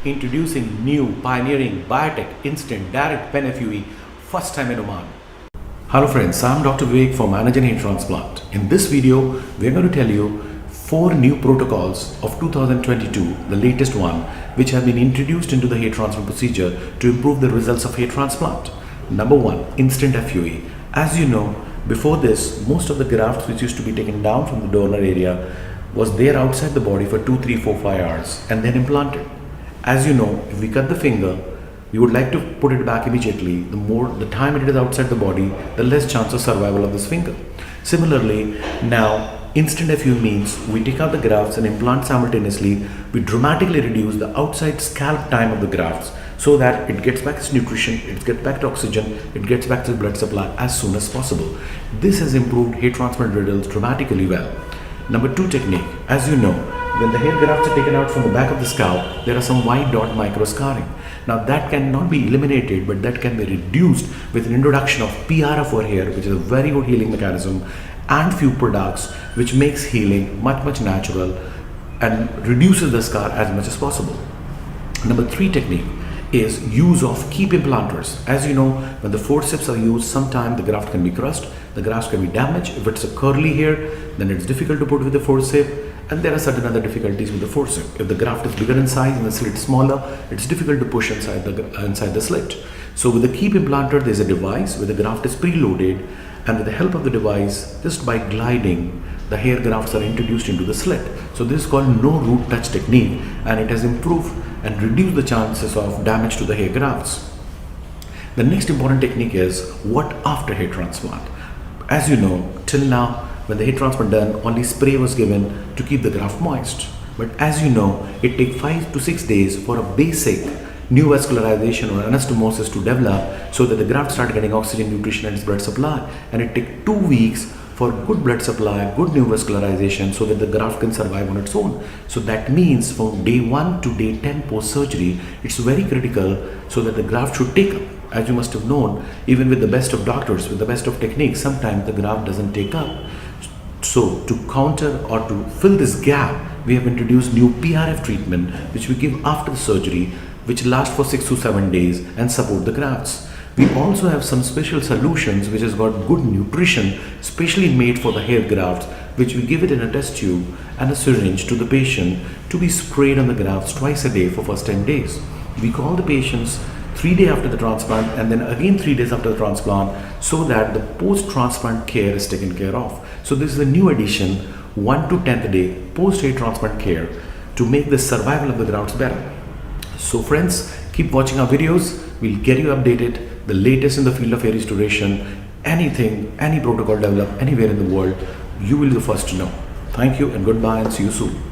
Introducing new pioneering biotech instant direct pen FUE, first time in Oman. Hello friends, I'm Dr. Vivek from Anagen hair transplant. In this video, we're going to tell you 4 new protocols of 2022, the latest one, which have been introduced into the hair transplant procedure to improve the results of hair transplant. Number 1, instant FUE. As you know, before this, most of the grafts which used to be taken down from the donor area was there outside the body for 2, 3, 4, 5 hours and then implanted. As you know, if we cut the finger, we would like to put it back immediately. The time it is outside the body, the less chance of survival of this finger. Similarly, now instant FUE means we take out the grafts and implant simultaneously. We dramatically reduce the outside scalp time of the grafts so that it gets back its nutrition, it gets back to oxygen, it gets back to the blood supply as soon as possible. This has improved hair transplant results dramatically well. Number 2 technique, as you know, when the hair grafts are taken out from the back of the scalp, there are some white dot micro scarring. Now that cannot be eliminated, but that can be reduced with an introduction of PRF over here, which is a very good healing mechanism, and few products which makes healing much natural and reduces the scar as much as possible. Number 3 technique is use of keep implanters. As you know, when the forceps are used, sometimes the graft can be crushed, the graft can be damaged. If it's a curly hair, then it's difficult to put with the forceps, and there are certain other difficulties with the forceps. If the graft is bigger in size and the slit smaller, it's difficult to push inside the slit. So with the keep implanter, there's a device where the graft is preloaded, and with the help of the device, just by gliding, the hair grafts are introduced into the slit. So this is called no root touch technique, and it has improved and reduced the chances of damage to the hair grafts. The next important technique is what after hair transplant. As you know, till now, when the hair transplant done, only spray was given to keep the graft moist. But as you know, it takes 5 to 6 days for a basic new vascularization or anastomosis to develop so that the graft start getting oxygen, nutrition and its blood supply. And it takes 2 weeks for good blood supply, good new vascularization so that the graft can survive on its own. So that means from day 1 to day 10 post-surgery, it's very critical so that the graft should take up. As you must have known, even with the best of doctors, with the best of techniques, sometimes the graft doesn't take up. So to counter or to fill this gap, we have introduced new PRF treatment which we give after the surgery, which lasts for 6 to 7 days and support the grafts. We also have some special solutions which has got good nutrition, specially made for the hair grafts, which we give it in a test tube and a syringe to the patient to be sprayed on the grafts twice a day for first 10 days. We call the patients 3 days after the transplant and then again 3 days after the transplant so that the post-transplant care is taken care of. So this is a new addition, 1 to 10th day post-hair transplant care to make the survival of the grafts better. So friends, keep watching our videos. We'll get you updated, the latest in the field of hair restoration, anything, any protocol developed anywhere in the world, you will be the first to know. Thank you and goodbye and see you soon.